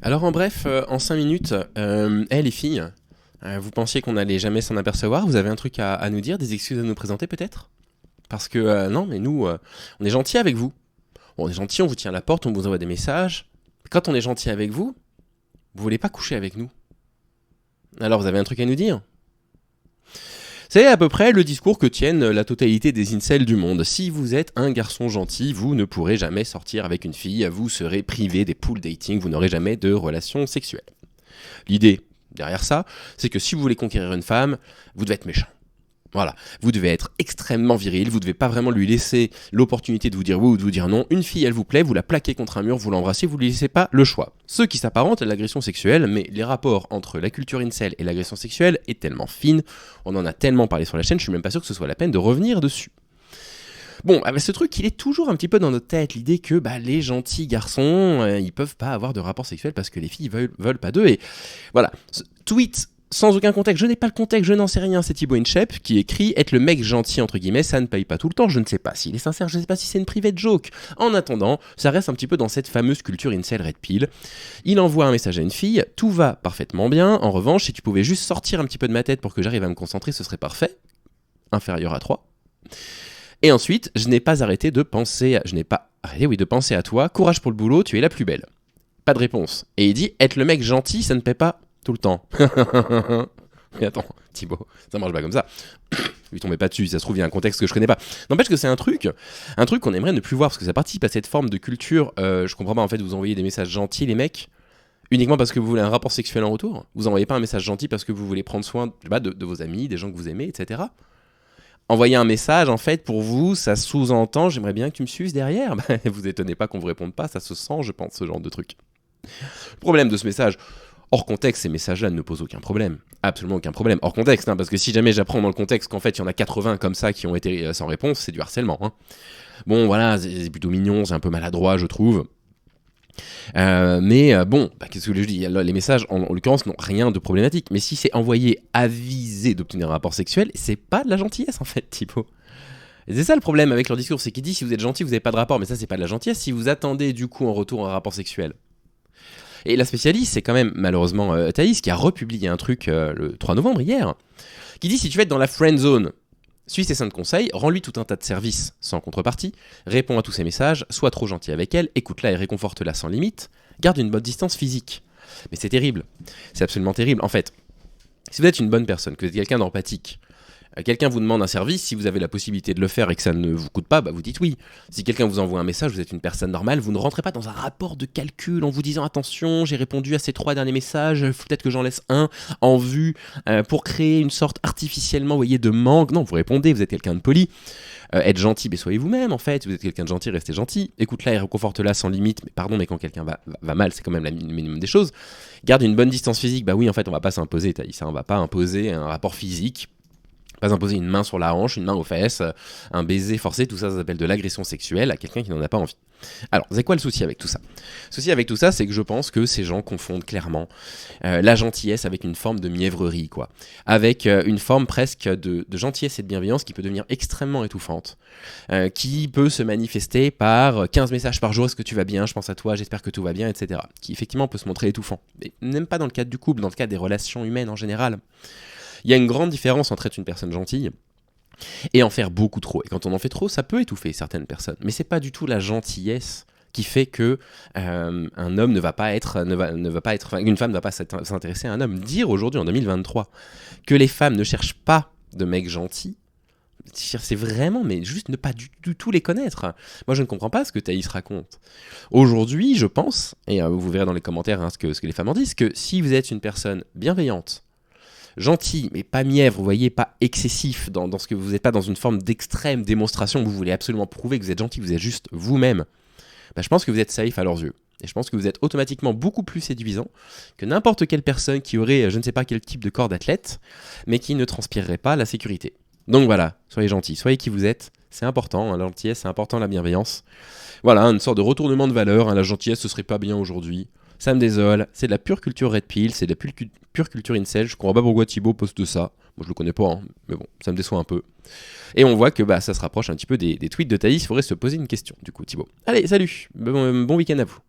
Alors en bref, en 5 minutes, les filles, vous pensiez qu'on allait jamais s'en apercevoir? Vous avez un truc à nous dire, des excuses à nous présenter peut-être? Parce que non, mais nous, on est gentils avec vous. Bon, on est gentils, on vous tient à la porte, on vous envoie des messages. Quand on est gentil avec vous, vous voulez pas coucher avec nous. Alors vous avez un truc à nous dire? C'est à peu près le discours que tiennent la totalité des incels du monde. Si vous êtes un garçon gentil, vous ne pourrez jamais sortir avec une fille, vous serez privé des pool dating, vous n'aurez jamais de relations sexuelles. L'idée derrière ça, c'est que si vous voulez conquérir une femme, vous devez être méchant. Voilà, vous devez être extrêmement viril, vous devez pas vraiment lui laisser l'opportunité de vous dire oui ou de vous dire non. Une fille, elle vous plaît, vous la plaquez contre un mur, vous l'embrassez, vous lui laissez pas le choix. Ce qui s'apparente à l'agression sexuelle, mais les rapports entre la culture incel et l'agression sexuelle est tellement fine, on en a tellement parlé sur la chaîne, je suis même pas sûr que ce soit la peine de revenir dessus. Bon, ce truc, il est toujours un petit peu dans notre tête, l'idée que les gentils garçons, ils peuvent pas avoir de rapport sexuel parce que les filles veulent pas d'eux. Et voilà, tweet sans aucun contexte, je n'ai pas le contexte, je n'en sais rien, c'est Thibaut Inchep qui écrit « Être le mec gentil, entre guillemets, ça ne paye pas tout le temps, je ne sais pas s'il est sincère, je ne sais pas si c'est une private joke. » En attendant, ça reste un petit peu dans cette fameuse culture incel red pill. Il envoie un message à une fille, tout va parfaitement bien, en revanche, si tu pouvais juste sortir un petit peu de ma tête pour que j'arrive à me concentrer, ce serait parfait. Inférieur à 3. Et ensuite, je n'ai pas arrêté de penser de penser à toi, courage pour le boulot, tu es la plus belle. Pas de réponse. Et il dit, être le mec gentil, ça ne paie pas tout le temps. Mais attends, Thibaut, ça marche pas comme ça. Lui tombez pas dessus, ça se trouve, il y a un contexte que je connais pas. N'empêche que c'est un truc qu'on aimerait ne plus voir, parce que ça participe à cette forme de culture. Je comprends pas, en fait, vous envoyez des messages gentils, les mecs, uniquement parce que vous voulez un rapport sexuel en retour. Vous envoyez pas un message gentil parce que vous voulez prendre soin de vos amis, des gens que vous aimez, etc. Envoyer un message, en fait, pour vous, ça sous-entend « j'aimerais bien que tu me suives derrière ». Vous étonnez pas qu'on vous réponde pas, ça se sent, je pense, ce genre de truc. Le problème de ce message, hors contexte, ces messages-là ne posent aucun problème. Absolument aucun problème. Hors contexte, parce que si jamais j'apprends dans le contexte qu'en fait, il y en a 80 comme ça qui ont été sans réponse, c'est du harcèlement. Bon, voilà, c'est plutôt mignon, c'est un peu maladroit, je trouve. Qu'est-ce que je dis? Les messages, en l'occurrence, n'ont rien de problématique. Mais si c'est envoyé avisé d'obtenir un rapport sexuel, c'est pas de la gentillesse, en fait, Thibaut. Et c'est ça le problème avec leur discours, c'est qu'ils disent si vous êtes gentil, vous n'avez pas de rapport. Mais ça, c'est pas de la gentillesse si vous attendez du coup en retour un rapport sexuel. Et la spécialiste, c'est quand même malheureusement Thaïs qui a republié un truc le 3 novembre hier, qui dit si tu veux être dans la friend zone, suis ses 5 conseils, rends-lui tout un tas de services sans contrepartie, réponds à tous ses messages, sois trop gentil avec elle, écoute-la et réconforte-la sans limite, garde une bonne distance physique. Mais c'est terrible, c'est absolument terrible. En fait, si vous êtes une bonne personne, que vous êtes quelqu'un d'empathique, quelqu'un vous demande un service, si vous avez la possibilité de le faire et que ça ne vous coûte pas, vous dites oui. Si quelqu'un vous envoie un message, vous êtes une personne normale, vous ne rentrez pas dans un rapport de calcul en vous disant attention, j'ai répondu à ces 3 derniers messages, peut-être que j'en laisse un en vue pour créer une sorte artificiellement, vous voyez, de manque. Non, vous répondez, vous êtes quelqu'un de poli. Être gentil, mais soyez vous-même en fait. Vous êtes quelqu'un de gentil, restez gentil. Écoute-la et réconforte-la sans limite. Mais pardon, mais quand quelqu'un va mal, c'est quand même le minimum des choses. Garde une bonne distance physique. Oui, en fait, on va pas s'imposer, Thaïs. On va pas imposer un rapport physique. Pas imposer une main sur la hanche, une main aux fesses, un baiser forcé, tout ça, ça s'appelle de l'agression sexuelle à quelqu'un qui n'en a pas envie. Alors, c'est quoi le souci avec tout ça? Le souci avec tout ça, c'est que je pense que ces gens confondent clairement la gentillesse avec une forme de mièvrerie, quoi. Avec une forme presque de gentillesse et de bienveillance qui peut devenir extrêmement étouffante, qui peut se manifester par 15 messages par jour, est-ce que tu vas bien, je pense à toi, j'espère que tout va bien, etc. Qui effectivement peut se montrer étouffant. Mais même pas dans le cadre du couple, dans le cadre des relations humaines en général. Il y a une grande différence entre être une personne gentille et en faire beaucoup trop. Et quand on en fait trop, ça peut étouffer certaines personnes. Mais c'est pas du tout la gentillesse qui fait que un homme une femme ne va pas s'intéresser à un homme. Dire aujourd'hui en 2023 que les femmes ne cherchent pas de mecs gentils, c'est vraiment, mais juste ne pas du tout les connaître. Moi, je ne comprends pas ce que Thaïs raconte. Aujourd'hui, je pense, et vous verrez dans les commentaires ce que les femmes en disent, que si vous êtes une personne bienveillante, gentil, mais pas mièvre, vous voyez, pas excessif, dans ce que vous n'êtes pas dans une forme d'extrême démonstration, vous voulez absolument prouver que vous êtes gentil, que vous êtes juste vous-même, je pense que vous êtes safe à leurs yeux. Et je pense que vous êtes automatiquement beaucoup plus séduisant que n'importe quelle personne qui aurait je ne sais pas quel type de corps d'athlète, mais qui ne transpirerait pas la sécurité. Donc voilà, soyez gentils, soyez qui vous êtes, c'est important, la gentillesse, c'est important, la bienveillance. Voilà, une sorte de retournement de valeur, la gentillesse, ce serait pas bien aujourd'hui. Ça me désole, c'est de la pure culture red pill, c'est de la pure culture incel, je comprends pas pourquoi Thibaut poste ça, moi je le connais pas, mais bon, ça me déçoit un peu. Et on voit que ça se rapproche un petit peu des tweets de Thaïs, il faudrait se poser une question du coup Thibaut. Allez, salut, bon week-end à vous.